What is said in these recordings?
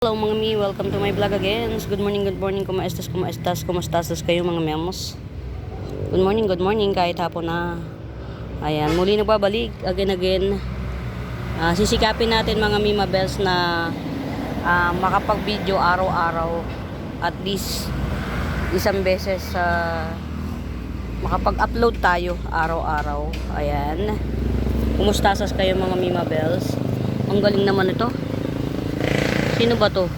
Hello mga mi, welcome to my vlog again. Good morning, kumastas kayo mga memos. Good morning, kahit hapon na. Ayan, muli nagbabalik, again. Sisikapin natin mga Mima Bells na makapag-video araw-araw. At least, isang beses makapag-upload tayo araw-araw. Ayan. Kumustasas kayo mga Mima Bells. Ang galing naman ito. Sino ba to?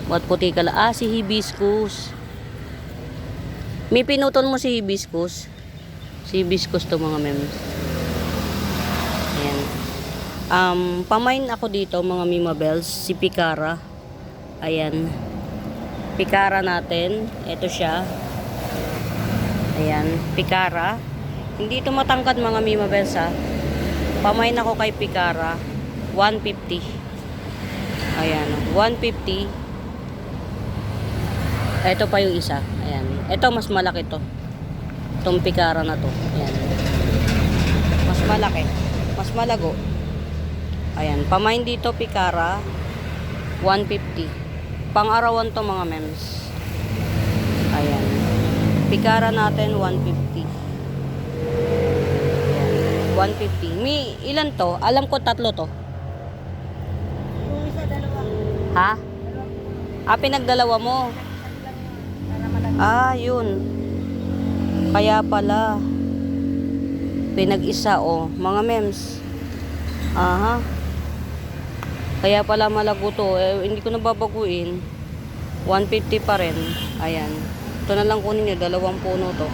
What puti ka la? Si Hibiscus. May pinuton mo si Hibiscus. Si Hibiscus to mga memes. Ayan. Pamain ako dito mga Mima Bells. Si Picara. Ayan. Picara natin. Ito siya. Ayan. Picara. Hindi ito matangkad mga Mima Bells ha. Pamain ako kay Picara. 150. Ayan, 150. Ito pa yung isa. Ayan. Ito mas malaki to. Itong Picara na to. Ayan. Mas malaki. Mas malago. Ayan, pamain dito Picara 150. Pang-arawan to mga mems. Ayan. Picara natin 150. Ayan. 150. May ilan to? Alam ko tatlo to. Ha? Pinagdalawa mo. Yun. Kaya pala. Pinag-isa, mga mems. Aha. Kaya pala malago to. Hindi ko nababaguin. 150 pa rin. Ayan. Ito na lang kunin nyo. 2 puno to.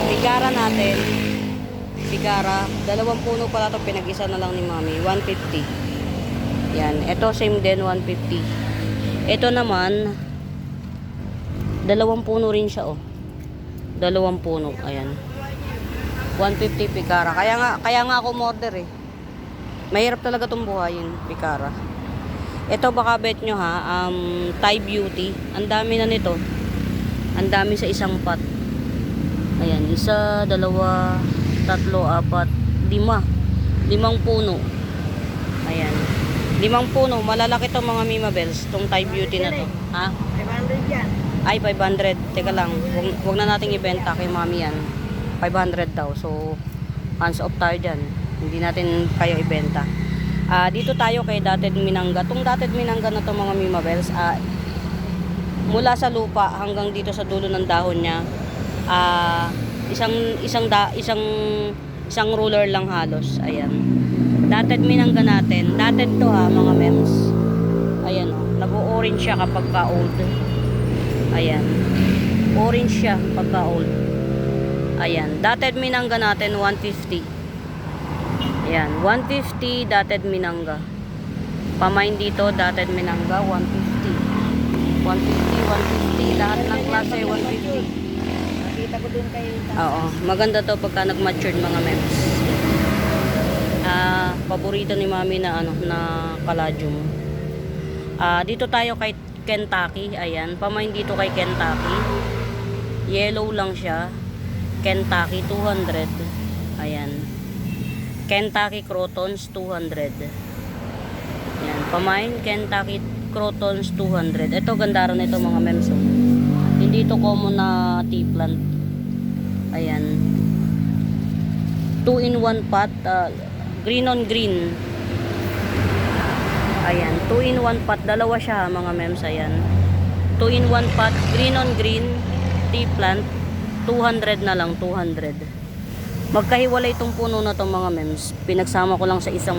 Picara natin. Picara. 2 puno pala to. Pinag-isa na lang ni mami. 150. Yan, ito same din 150. Ito naman 2 puno rin siya 2 puno, ayan. 150 Picara. Kaya nga ako order Mahirap talaga tong buhayin, Picara. Ito baka bet nyo ha, Thai Beauty. Ang dami na nito. Ang dami sa isang pot. Ayan, 1, 2, 3, 4, 5. 5 puno. Ayan. 5 puno, malalaki to mga Mima Bells, tong Thai Beauty na to. Ha? 500 yan. Ay, 500. Teka lang, huwag na nating ibenta kay mami yan. 500 daw. So, hands off tayo dyan. Hindi natin kayo ibenta. Dito tayo kay Dated Minanga. Tong Dated Minanga na to mga Mima Bells, mula sa lupa hanggang dito sa dulo ng dahon niya, isang ruler lang halos. Ayan. Dated Minanga natin. Dated to ha, mga mems. Ayan nag-o-orange siya kapag ka-old. Ayan. Orange siya pagka old. Ayan. Dated Minanga natin, 150. Ayan. 150, Dated Minanga. Pamain dito, Dated Minanga, 150. 150. Lahat ng klase, 150. Nakita ko dun kay Oo. Maganda to pagka nag-matured mga mems. Paborito ni mami na na caladium. Dito tayo kay Kentucky. Ayan, pamain dito kay Kentucky. Yellow lang siya. Kentucky 200. Ayan. Kentucky Crotons 200. Ayan, pamain Kentucky Crotons 200. Ito ganda rin ito mga mems. Hindi ito common na tea plant. Ayan. 2-in-1 pot. Green on green. Ayan, 2-in-1 pot. Dalawa siya mga mems. Ayan. 2-in-1 pot. Green on green. Tea plant. 200 na lang. 200. Magkahiwalay itong puno na itong mga mems. Pinagsama ko lang sa isang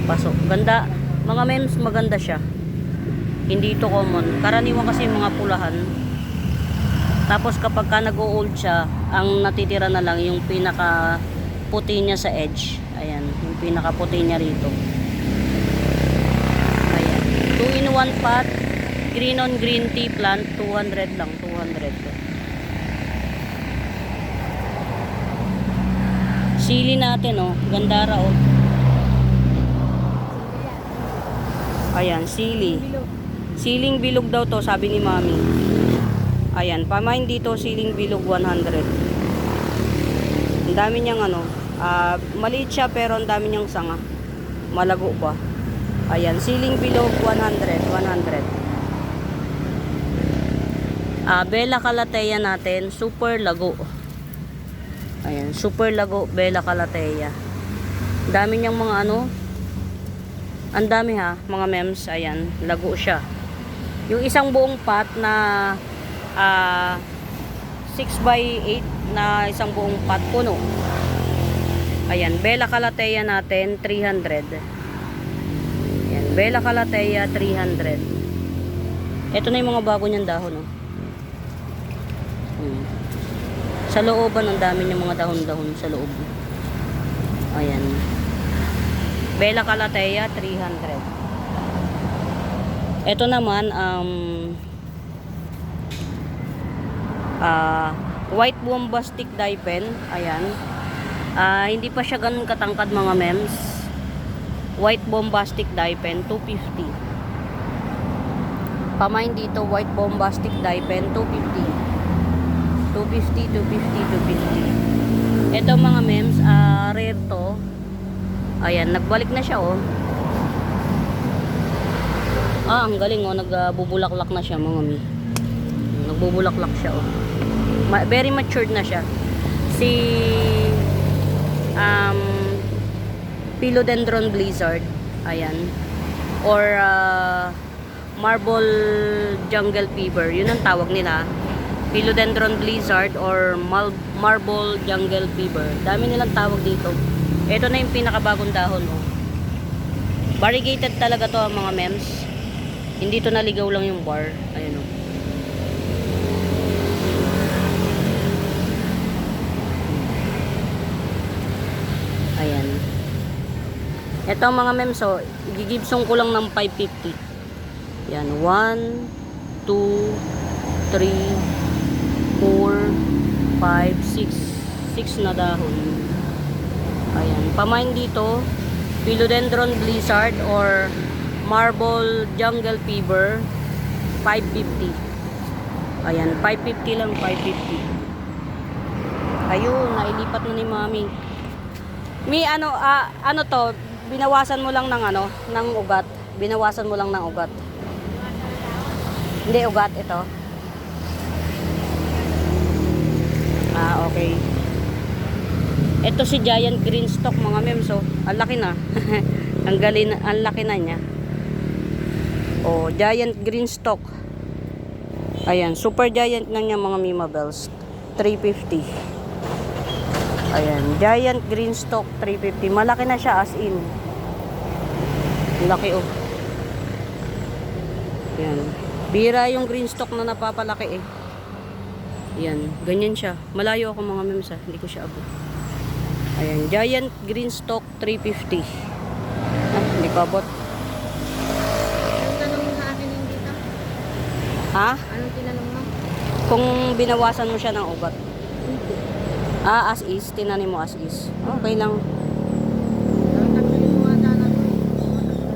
paso. Ganda. Mga mems, maganda siya. Hindi ito common. Karaniwan kasi mga pulahan. Tapos kapag ka nag-o-old siya, ang natitira na lang yung pinaka puti niya sa edge. Ayan, yung pinakaputi niya rito. Ayan. 2-in-1 pot. Green on green tea plant. 200 lang. 200. Sili natin Gandara Ayan, sili. Siling bilog daw to, sabi ni mami. Ayan, pamain dito siling bilog 100. Ang dami niyang maliit siya pero ang dami niyang sanga. Malago ba? Ayan, ceiling bilog 100. Bella Calathea natin, super lago. Ayan, super lago Bella Calathea. Dami niyang mga ano. Ang dami ha, mga mems. Ayan, lago siya. Yung isang buong pot na 6x8 na isang buong pot puno. Ayan, Bella Calathea natin 300. Ayan, Bella Calathea 300. Ito na yung mga bago niyang dahon, oh. Sa looban, ang dami niyang mga dahon-dahon sa loob. Ayan. Bella Calathea 300. Ito naman white bombastic dye pen. Ayan. Hindi pa siya ganun katangkad, mga mems. White bombastic dye pen 250. Pamain dito, white bombastic dye pen 250. 250. Ito, mga mems, rare to. Ayan, nagbalik na siya, oh. Ang galing, oh. Nagbubulaklak na siya, mga mi. Nagbubulaklak siya, oh. Very matured na siya. Si Philodendron Blizzard. Ayan. Or Marble Jungle Fever. Yun ang tawag nila. Philodendron Blizzard or Marble Jungle Fever. Dami nilang tawag dito. Ito na yung pinakabagong dahon, oh. Variegated talaga to, mga mems. Hindi to naligaw lang yung bar. Ayun, oh. Ayan. Ito, mga mems, oh, igigibsong ko lang ng 550. Yan, 1 2 3 4, 5, 6 na dahon. Ayan, pamain dito, Philodendron Blizzard or Marble Jungle Fever 550. Ayan, 550 lang, 550. Ayun, nailipat na ni Mami. Ano to, binawasan mo lang ng ng ugat. Binawasan mo lang ng ugat. Hindi ugat ito. Okay. Ito si Giant Greenstock, mga mems, oh. Ang laki na. Ang laki na niya. Oh, Giant Greenstock. Ayan, super giant na niya, mga Mima Bells. 350. Ayan, Giant Greenstock 350. Malaki na siya, as in. Laki, oh. Ayan. Bira yung Greenstock na napapalaki, eh. Yan, ganyan siya. Malayo ako, mga mems, ha. Hindi ko siya abot. Ayan, Giant Greenstock 350. Hindi ko abot. Anong tanong mo sa akin yung dito? Ha? Anong tinanong mo? Kung binawasan mo siya ng ugat. As is. Tinanim mo as is. Okay lang.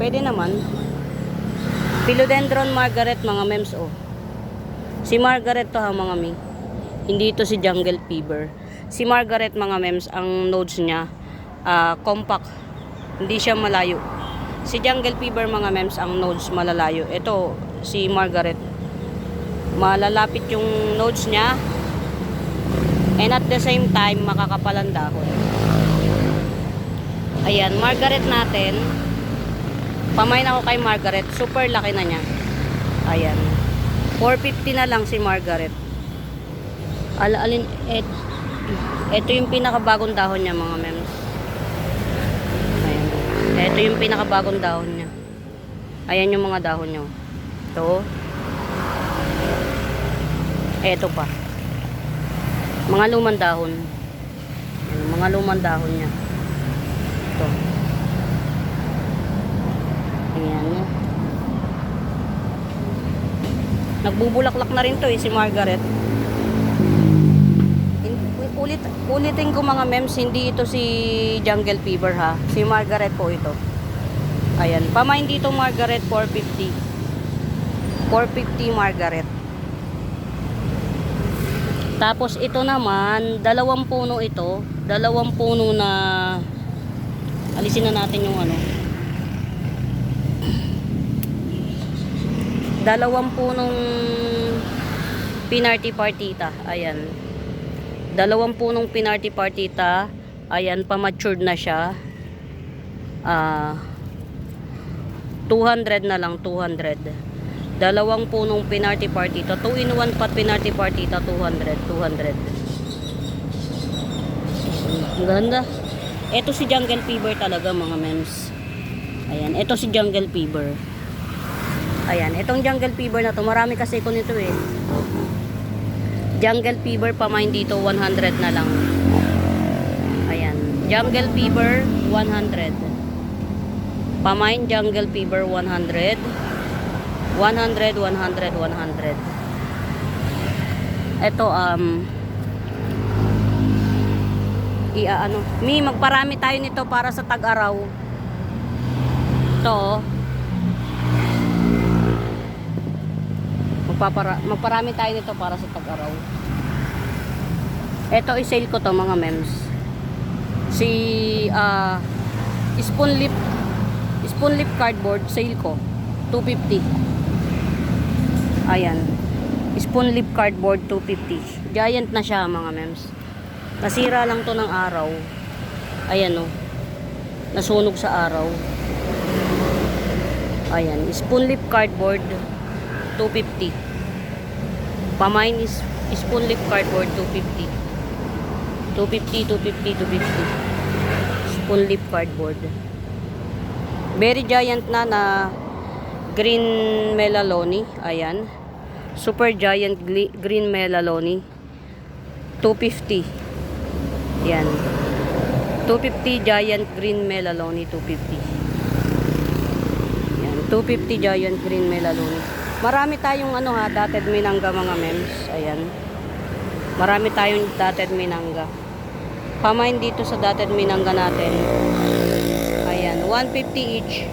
Pwede naman. Philodendron Margaret, mga mems, oh. Si Margaret to, ha, mga mi. Hindi ito si Jungle Fever. Si Margaret, mga mems, ang nodes niya compact. Hindi siya malayo. Si Jungle Fever, mga mems, ang nodes malalayo. Ito, si Margaret, malalapit yung nodes niya. And at the same time, makakapalan dahon. Ayan, Margaret natin. Pamain ako kay Margaret. Super laki na niya. Ayan. 450 na lang si Margaret. Ito yung pinakabagong dahon niya, mga mems. Ayan. Ito yung pinakabagong dahon niya. Ayan yung mga dahon niya. Ito. Ito pa. Mga lumang dahon. Ayan, mga lumang dahon niya. Ito. Ayan. Nagbubulaklak na rin to, si Margaret. Ulitin ko, mga mems, hindi ito si Jungle Fever, ha. Si Margaret po ito. Ayan. Pamain dito, Margaret, 450. 450 Margaret. Tapos ito naman, dalawang puno ito. Dalawang puno na, alisin na natin yung Dalawang punong pinarty partita. Ayan. Dalawang punong pinarty partita. Ayan, pa-matured na siya. 200 na lang, 200. Dalawang punong pinarty partita. 2-in-1 pot pinarty partita, 200. Ang ganda. Ito si Jungle Fever talaga mga mems. Ayan, ito si Jungle Fever. Ayan, itong Jungle Fever na to, marami kasi ko nito eh. Jungle Fever pamain dito 100 na lang. Ayan, Jungle Fever 100. Pamain Jungle Fever 100. 100. Ito magparami tayo nito para sa tag-araw. Ito magparami tayo nito para sa tag-araw. Ito i-sale ko to mga mems. Si spoon lip cardboard sale ko 250. Ayan, spoon lip cardboard 250. Giant na siya mga mems. Nasira lang to ng araw. Ayan o, nasunog sa araw. Ayan, spoon lip cardboard 250. Pamain is spoon lip cardboard 250. 250. Spoon lip cardboard. Very giant na green melaloni. Ayan. Super giant green melaloni. 250. Yan. 250 giant green melaloni, 250. Yan, 250 giant green melaloni. Marami tayong dotted minangga mga mems. Ayan. Marami tayong dotted minangga. Pamain dito sa dotted minangga natin. Ayan, 150 each.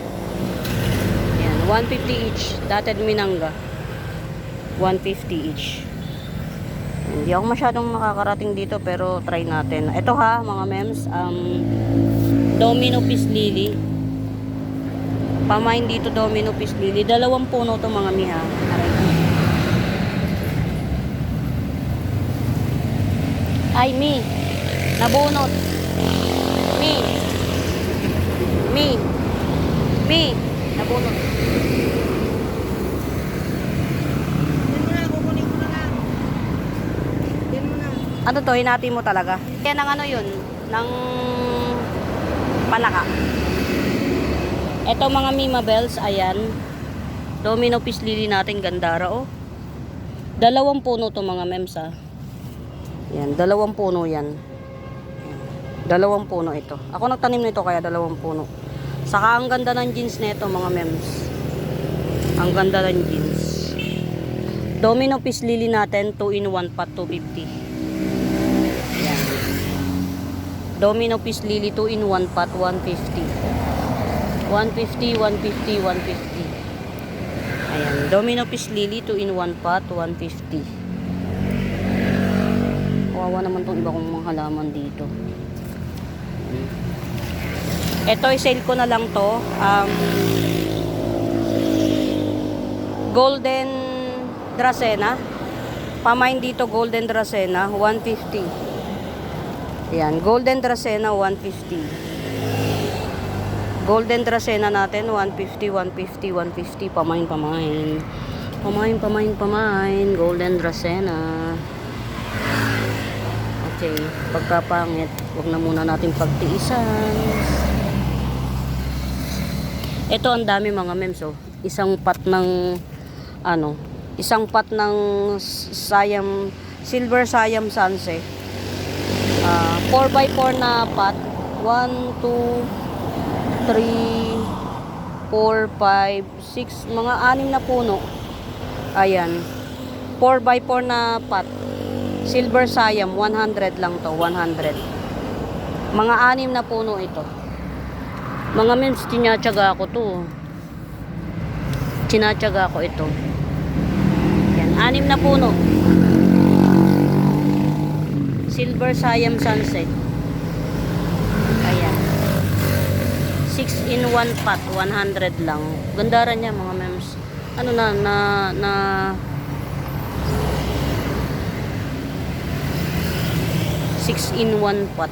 Ayan, 150 each. Dotted minangga. 150 each. Hindi ako masyadong makakarating dito pero try natin. Ito ha mga mems, Domino Peace Lily. Pamain dito Domino Peace Lily. 2 puno to mga miha. Ay mi, nabunot. Mi, nabunot. Ano to, hinati mo talaga. Kaya ng yun, ng palaka. Ito mga Mima Bells, ayan. Domino Peace Lily natin, gandara oh. 2 puno to mga mems ha. Yan, 2 puno yan. 2 puno ito. Ako nagtanim nito kaya 2 puno. Saka ang ganda ng jeans nito mga mems. Ang ganda ng jeans. Domino Peace Lily natin, 2-in-1 pot, 250. Domino Peace Lily 2-in-1 pot 150. 150. Ayan, Domino Peace Lily 2-in-1 pot 150. Kawawa naman tong iba kong mga halaman dito. Ito i-sale ko na lang to. Golden Dracena. Pamain dito Golden Dracena 150. Ayan, Golden Dracena 150. Golden Dracena natin 150. Pamain. Golden Dracena. Okay, pagkapangit, wag na muna natin pagtiisan. Ito ang dami mga mems oh. Isang pot ng Silver Siam Sunset. 4x4 na pot. 1, 2, 3, 4, 5, 6, mga 6 na puno. Ayan. 4x4 na pot. Silver Siam, 100 lang to, 100. Mga 6 na puno ito. Mga mems, tinatsaga ko to. Tinatsaga ko ito. Ayan, 6 na puno. Silver Siam Sunset. Ayan. 6-in-1 pot, 100 lang. Gandaran niya mga mems. ano na 6-in-1 pot.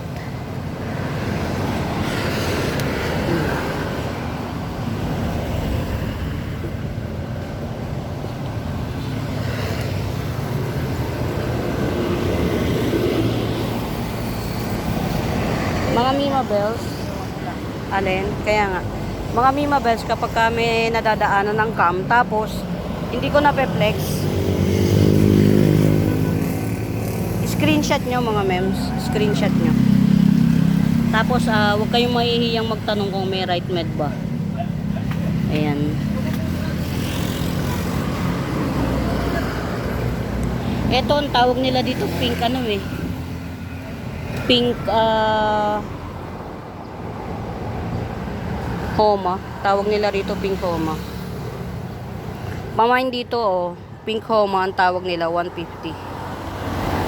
Mga Mima Bells, alin? Kaya nga, mga Mima Bells, kapag kami nadadaanan ng cam, tapos, hindi ko na-flex, screenshot nyo mga mems, screenshot nyo. Tapos, huwag kayong mahihiyang magtanong kung may right med ba. Ayan. Ito, ang tawag nila dito, pink ano eh. Pink, Homa. Tawag nila rito pink Homa. Pamain dito, oh. Pink Homa, ang tawag nila, 150.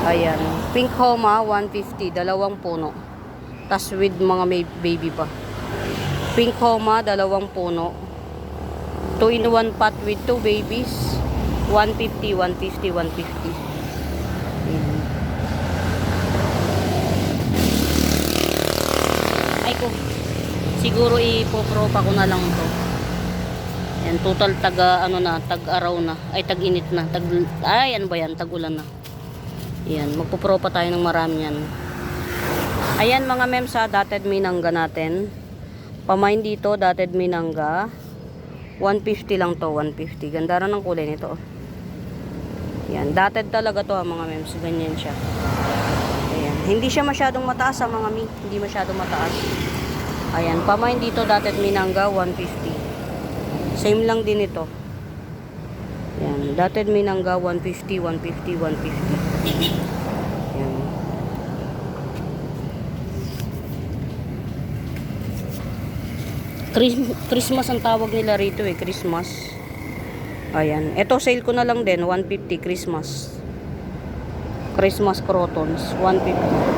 Ayan. Pink Homa, 150. Dalawang puno. Tas with mga may baby pa. Pink Homa, dalawang puno. 2-in-1 pot with 2 babies. 150, 150, 150. Ayan. Ay ko. Siguro ipopropa ko na lang to. Ayan, total tag-araw na. Ay, tag-init na. Ay, ano ba yan? Tag-ulan na. Ayan, magpopropa tayo ng marami yan. Ayan mga mems, dotted minangga natin. Pamain dito, dotted minangga. 150 lang to, 150. Ganda rin ng kulay nito. Ayan, dotted talaga to mga mems. Ganyan siya. Ayan, hindi siya masyadong mataas mga mi. Hindi masyadong mataas. Ayan, pamain dito, dotted minangga, 150. Same lang din ito. Ayan, dotted minangga, 150, 150, 150. Ayan. Christmas ang tawag nila rito eh, Christmas. Ayan, ito sale ko na lang din, 150 Christmas. Christmas crotons, 150.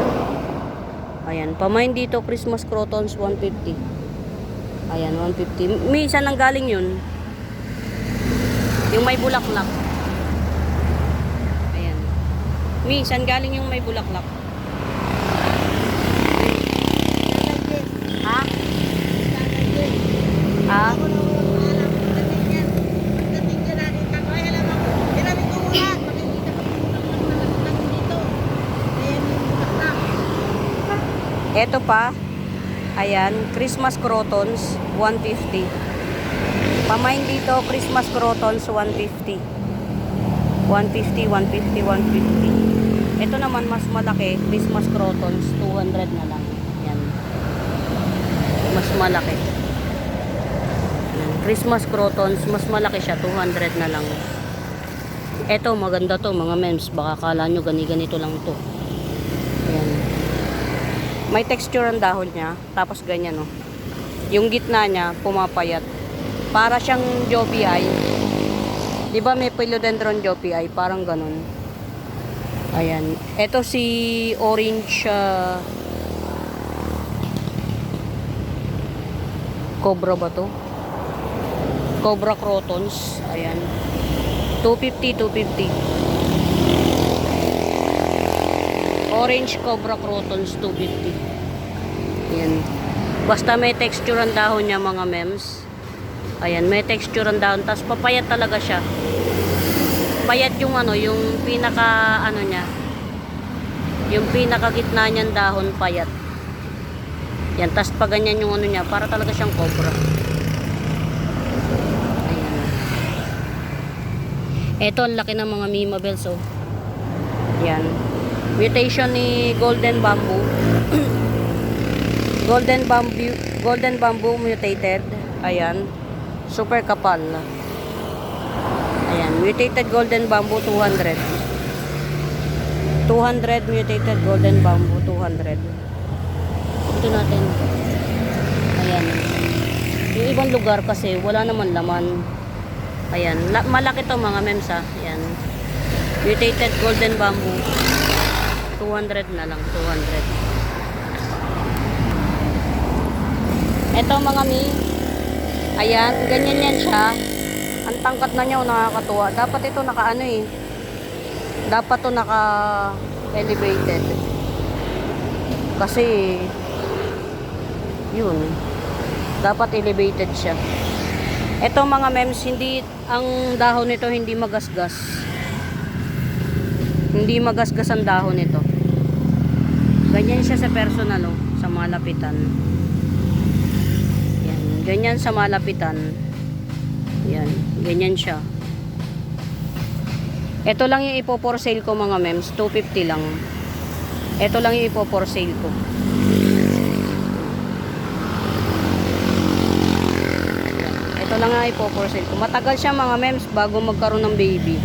Ayan, pamain dito Christmas crotons 150. Ayan, 150. May isa nang galing yun. Yung may bulaklak. Ayan. May isa galing yung may bulaklak. Ha? Ha? Ito pa. Ayan, Christmas crotons 150. Pamain dito Christmas crotons 150. 150, 150, 150. Ito naman mas malaki, Christmas crotons 200 na lang. Yan. Mas malaki. Yan. Christmas crotons, mas malaki siya, 200 na lang. Ito maganda to mga mems, baka kala nyo ganito lang to. Yan. May texture ang dahon niya, tapos ganyan oh. Yung gitna niya pumapayat. Para siyang jopi eye. 'Di ba may philodendron jopi eye, parang ganun. Ayan. Ito si orange cobra ba to? Cobra crotons. Ayan. 250, 250. Orange cobra crotons 250. Ayan. Basta may texture ang dahon niya mga mems. Ayan, may texture ang dahon. Tapos papayat talaga siya. Payat yung yung pinaka niya. Yung pinaka gitna niyang dahon payat. Yan, tapos pag ganyan yung niya, para talaga siyang cobra. Ayan. Ito ang laki ng mga Mima Bells oh. Yan. Mutation ni Golden Bamboo. Golden Bamboo mutated. Ayan. Super kapal. Ayan. Mutated Golden Bamboo 200. 200 mutated Golden Bamboo 200. Ito natin. Ayan. Yung ibang lugar kasi wala naman laman. Ayan. Malaki to mga mems ha. Ayan. Mutated Golden Bamboo 200 na lang, 200. Ito mga mi. Ayan, ganyan yan siya. Ang ang tangkat na niya, nakakatuwa. Dapat ito naka-ano eh. Dapat to naka-elevated. Kasi, yun. Dapat elevated siya. Ito mga mems, hindi, ang dahon nito hindi magasgas. Hindi magasgas ang dahon nito. Ganyan siya sa personal, oh, sa malapitan. Yan, ganyan sa malapitan. Yan, ganyan siya. Ito lang yung ipo-for sale ko mga mems, 250 lang. Ito lang yung ipo-for sale ko. Ito lang nga ipo-for sale ko. Matagal siya mga mems bago magkaroon ng baby.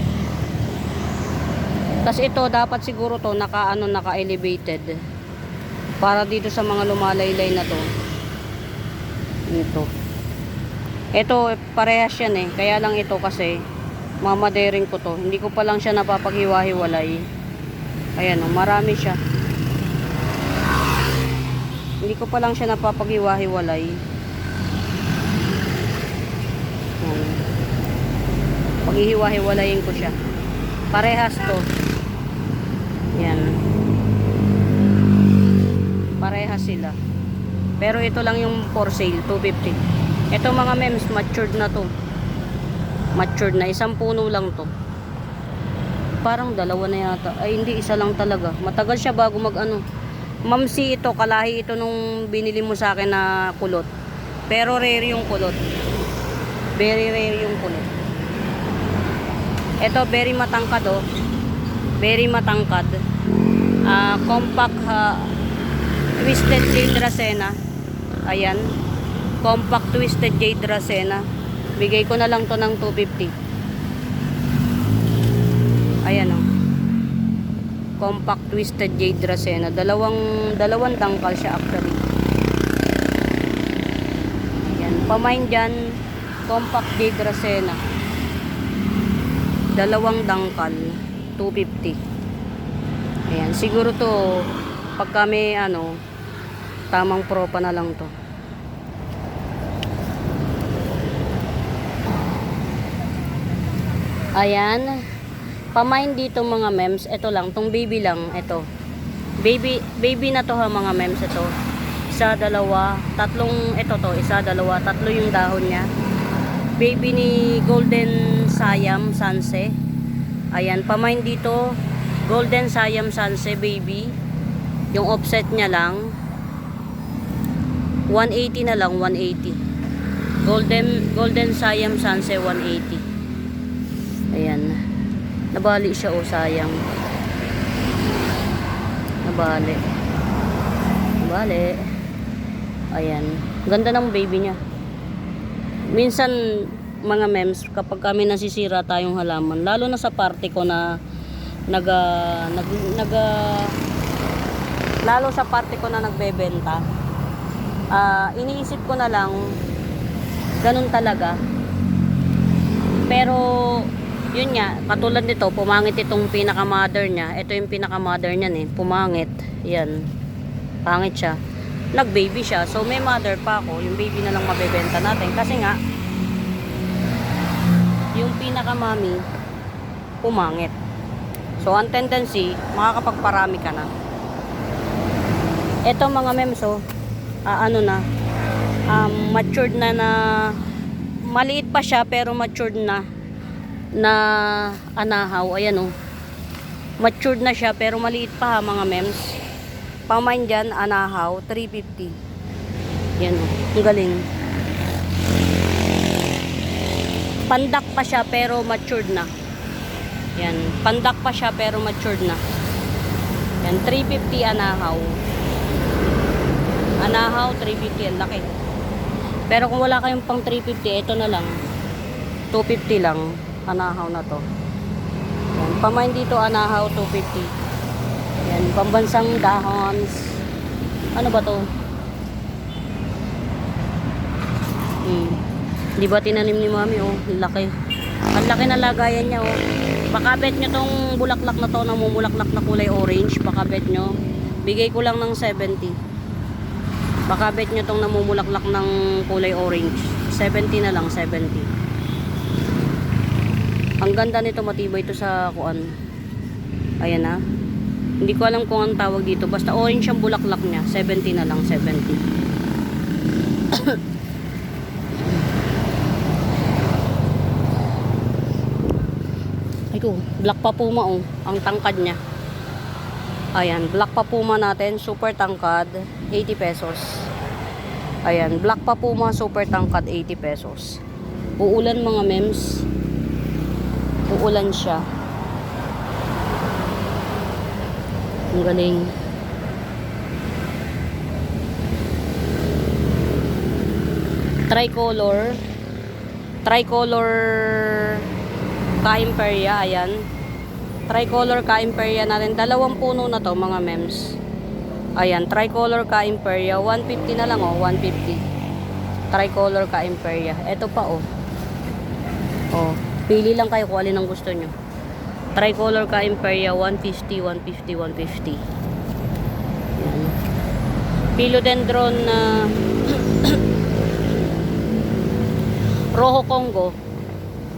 Tapos ito dapat siguro to naka-elevated. Para dito sa mga lumalaylay na to. Ito. Ito parehas yan eh. Kaya lang ito kasi mamadering ko to. Hindi ko pa lang siya napapaghiwa-hiwalay. Ayan o, marami siya. Hindi ko pa lang siya napapaghiwa-hiwalay. Paghihiwa-hiwalayin ko siya. Parehas to. Yan. Parehas sila. Pero ito lang yung for sale, 250. Ito mga mems, matured na to. Matured na, isang puno lang to. Parang dalawa na yata. Ay hindi, isa lang talaga. Matagal siya bago mag-ano. Mamsi ito, kalahi ito nung binili mo sa akin na kulot. Pero rare yung kulot. Very rare yung kulot. Ito very matangkad oh. Very matangkad. Compact twisted jade dracena. Ayan. Compact twisted jade dracena. Bigay ko na lang to ng 250. Ayan oh. Compact twisted jade dracena. Dalawang tangkal siya actually. Ayan. Pamain dyan. Compact jade dracena. Dalawang dangkal. 250. Ayan. Siguro to pag kami tamang propa na lang to. Ayan. Pamain dito mga mems. Ito lang. Tong baby lang. Ito. Baby na to ha mga mems. Ito. Isa, dalawa. Tatlong. Ito to. Isa, dalawa. Tatlo yung dahon niya. Baby ni Golden Siam Sanse. Ayan. Pamain dito. Golden Siam Sanse baby. Yung offset niya lang 180 na lang, 180. Golden Siam Sanse 180. Ayan. Nabali siya, oh, sayang. Nabali. Ayan. Ganda ng baby niya. Minsan mga mems, kapag kami nasisira tayong halaman, lalo na sa party ko na lalo sa party ko na nagbebenta, iniisip ko na lang ganun talaga. Pero yun nga, katulad nito, pumangit itong pinaka-mother niya. Ito yung pinaka-mother niya eh, pumangit. Yan, pangit siya. Nag-baby siya, so may mother pa ako. Yung baby na lang mabebenta natin kasi nga yung pinaka-mami pumangit. So ang tendency, makakapagparami ka na. Ito mga memso, matured na maliit pa siya pero matured na anahaw. Ayan oh. Matured na siya pero maliit pa ha mga mems. Pamain dyan, anahaw, 350. Yan oh. Ang galing. Pandak pa siya pero matured na. Yan. Pandak pa siya pero matured na. Yan. 350 anahaw. Anahaw, 350. Ang laki. Pero kung wala kayong pang 350, ito na lang. 250 lang. Anahaw na to. Yan. Pamain dito, anahaw, 250. Yan. Pambansang dahons. Ano ba to? Di ba tinanim ni mami oh? Laki. Ang laki na lagayan niya oh. Pakabet nyo tong bulaklak na to, namumulaklak na kulay orange. Pakabet nyo. Bigay ko lang ng 70. Pakabet nyo tong namumulaklak ng kulay orange. 70 na lang, 70. Ang ganda nito, matibay ito sa kuan. Ayan na. Hindi ko alam kung anong tawag dito. Basta orange ang bulaklak niya. 70 na lang, 70. Ito, black papuma oh. Ang tangkad niya. Ayan, black papuma natin. Super tangkad. 80 pesos. Ayan, black papuma. Super tangkad. 80 pesos. Uulan mga mems. Uulan siya. Ang galing. Tricolor. Tricolor Ka-Imperia. Ayan. Tricolor Ka-Imperia natin. 2 puno na to mga mems. Ayan. Tricolor Ka-Imperia. 150 na lang oh. 150. Tricolor Ka-Imperia. Ito pa oh. Oh. Pili lang kayo kung alin ang gusto nyo. Tricolor Ka-Imperia. 150, 150, 150. Ayan. Philodendron na Rojo Congo.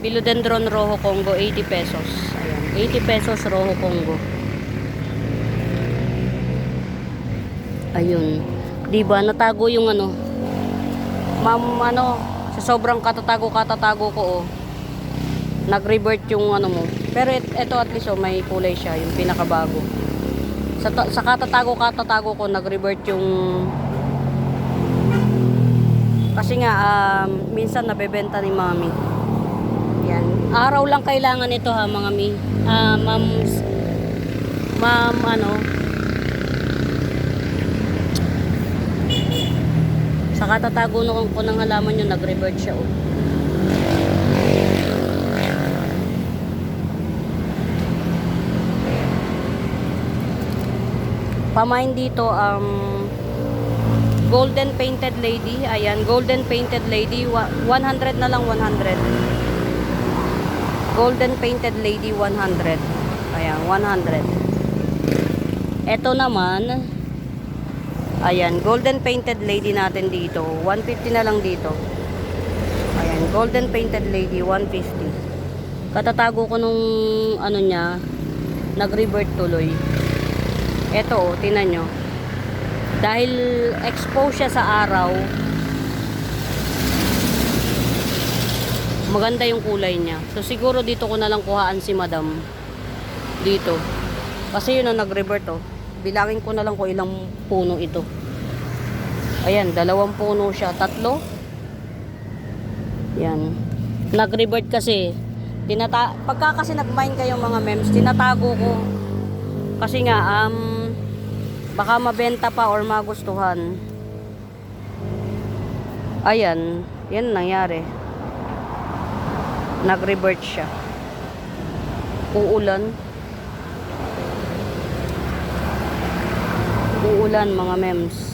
Philodendron Rojo Congo, 80 pesos. Ayan, 80 pesos Rojo Congo. Ayun. 'Di ba natago yung ano? Ma'am, ano, sa sobrang katatago ko oh. Nag-revert yung ano mo. Pero ito at least oh, may kulay siya, yung pinakabago. Sa katatago ko nag-revert yung kasi nga minsan nabebenta ni Mami. Yan. Araw lang kailangan ito ha mga mi. Ma'am ano. Sa katatago ko ng halaman yun, nag-revert siya oh. Pamain dito golden painted lady. Ayan, golden painted lady 100 na lang, 100. Golden painted lady 100. Ayan, 100. Ito naman, ayan, golden painted lady natin dito 150 na lang dito. Ayan, golden painted lady 150. Katatago ko nung ano niya, nag-revert tuloy. Ito oh, tinan nyo. Dahil exposed siya sa araw, maganda yung kulay niya. So siguro dito ko na lang kuhaan si Madam. Dito. Kasi yun ang nag-revert oh. Bilangin ko na lang kung ilang puno ito. Ayan, 2 puno siya. 3. Yan. Nag-revert kasi. Pagka kasi nag-mine kayo mga mems, tinatago ko. Kasi nga, baka mabenta pa or magustuhan. Ayan, yan nangyari. Nag-revert siya. Uulan. Uulan mga mems.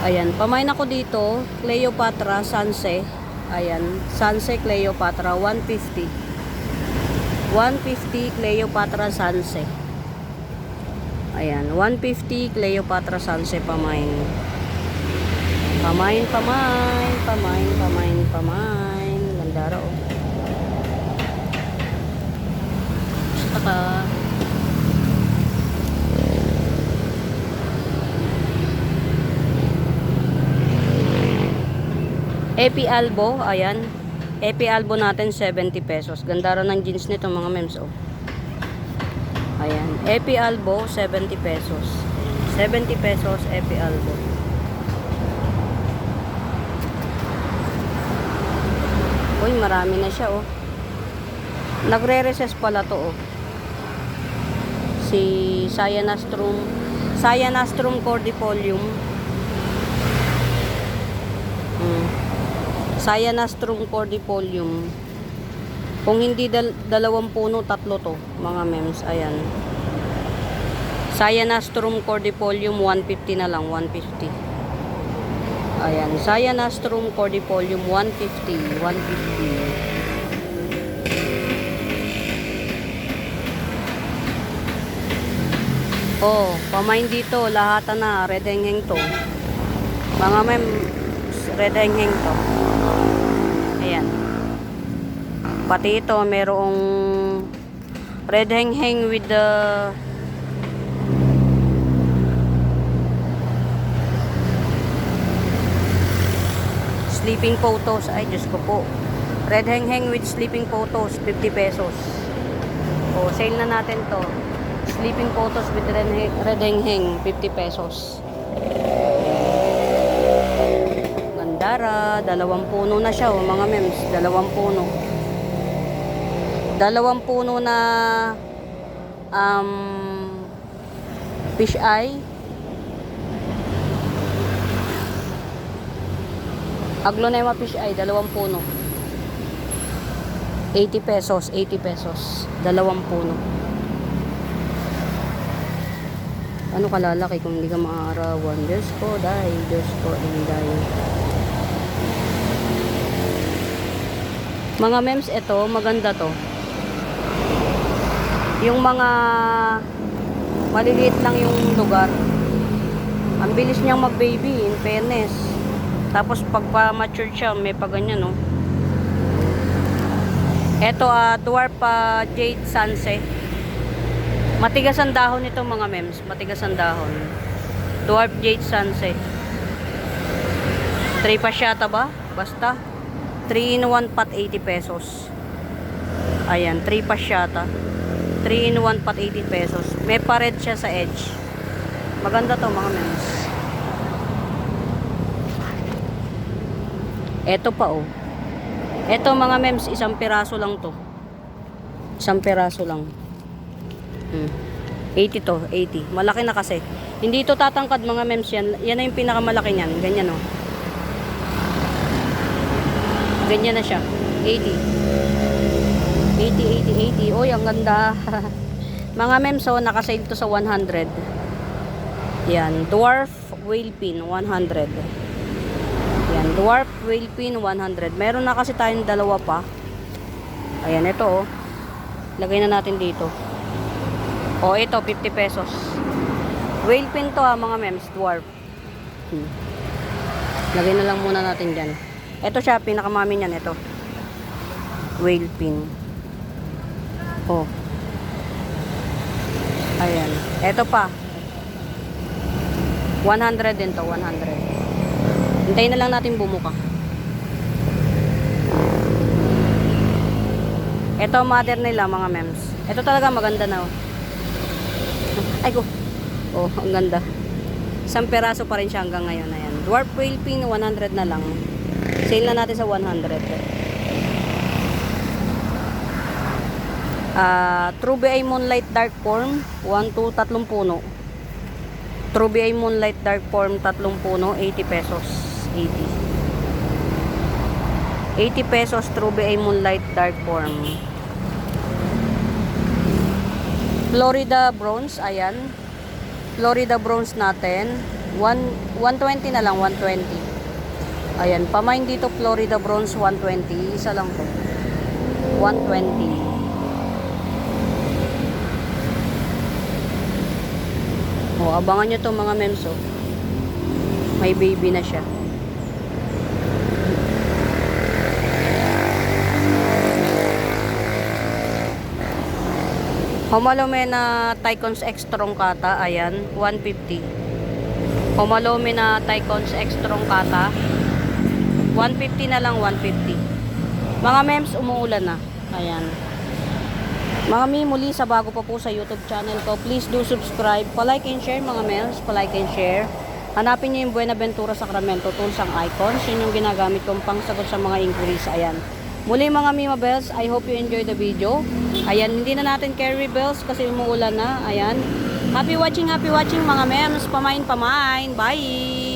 Ayan, pamain ako dito, Cleopatra Sanse. Ayan, Sanse Cleopatra 150. 150 Cleopatra Sanse. Ayan, 150 Cleopatra Sanse pamain. Pamain. Ganda raw. Saka Epi Albo, ayan. Epi Albo natin 70 pesos. Ganda rin ng jeans nito mga mems oh. Ayan, Epi Albo 70 pesos. 70 pesos Epi Albo. Uy, marami na siya oh. Nagre-recess pala to oh. Si Cyanastrum cordifolium. Cyanastrum cordifolium. Kung hindi 2 puno, 3 to mga mems. Ayan, Cyanastrum cordifolium 150 na lang, 150. Ayan, Cyanastrum cordifolium 150. Oh, pamain dito, lahat na red hengheng to. Mga ma'am, red heng to. Ayan. Pati ito, merong red heng with the sleeping photos. Ay, Diyos ko po. Red heng with sleeping photos, 50 pesos. O, sale na natin to. Sleeping photos with red heng, 50 pesos. Gandara, 2 puno na siya, oh, mga mems. 2 puno. 2 puno na fish eye. Aglonema fish eye, 2 puno. 80 pesos, 80 pesos. 2 puno. Ano kalalaki kung hindi ka maaarawan? Diyos ko, dahil. Diyos ko, dahil. Mga mems, ito, maganda to. Yung mga maliliit lang yung lugar. Ang bilis niyang mag-baby, in fairness. Tapos pagpa-mature siya, may paganyan, no? Ito, dwarf jade sunset. Matigas ang dahon nito, mga mems. Matigas ang dahon. Dwarf jade sunset. 3 pasyata ba? Basta. 3-in-1 pot, 80 pesos. Ayan, 3 pasyata. 3-in-1 pot, 80 pesos. May pa-red siya sa edge. Maganda to, mga mems. Ito pa, oh. Ito, mga mems, 1 piraso lang to. 1 piraso lang. 80 to, 80. Malaki na kasi. Hindi ito tatangkad, mga mems, yan. Yan na yung pinakamalaki niyan. Ganyan, oh. Ganyan na siya. 80. 80, 80, 80. Oy, ang ganda. Mga mems, oh, nakasale to sa 100. Yan. Dwarf whale pin, 100. Yan. Dwarf whale pin, 100. Meron na kasi tayong 2 pa. Ayan, ito, oh. Lagay na natin dito. Oh, ito, 50 pesos. Whale pin to, mga mems. Dwarf. Lagay na lang muna natin dyan. Ito siya, pinakamami niyan. Ito. Whale pin. Oh. Ayan. Ito pa. 100 din to, 100. Hintayin na lang natin bumuka. Ito, mother nila, mga mems. Ito talaga maganda na, oh. Ay ko. Oh, ang ganda. 1 peraso pa rin siya hanggang ngayon. Ayan. Dwarf whale pin, 100 na lang. Sale na natin sa 100. True BI Moonlight Dark Form, 1 to 3 puno. True BI Moonlight Dark Form, 3 puno, 80 pesos. 80. 80 pesos True BI Moonlight Dark Form. Florida Bronze, ayan. Florida Bronze natin. 120 na lang, 120. Ayan, pamain dito Florida Bronze 120. Isa lang to. 120. O, abangan nyo to, mga mems, oh. May baby na siya. Homalome na Tycons X Strong Kata, ayan, 150. Homalome na Tycons X Strong Kata, 150 na lang, 150. Mga mems, umuulan na. Ayan. Mga mi, muli sa bago pa po sa YouTube channel ko, please do subscribe. Pa-like and share, mga mems. Pa-like and share. Hanapin nyo yung Buenaventura Sacramento Tools ang icons. Yun yung ginagamit kong pangsagot sa mga inquiries. Ayan. Muli, mga Mima Bells, I hope you enjoy the video. Ayan, hindi na natin carry bells kasi umuulan na. Ayan. Happy watching, mga mems. Pamain. Bye!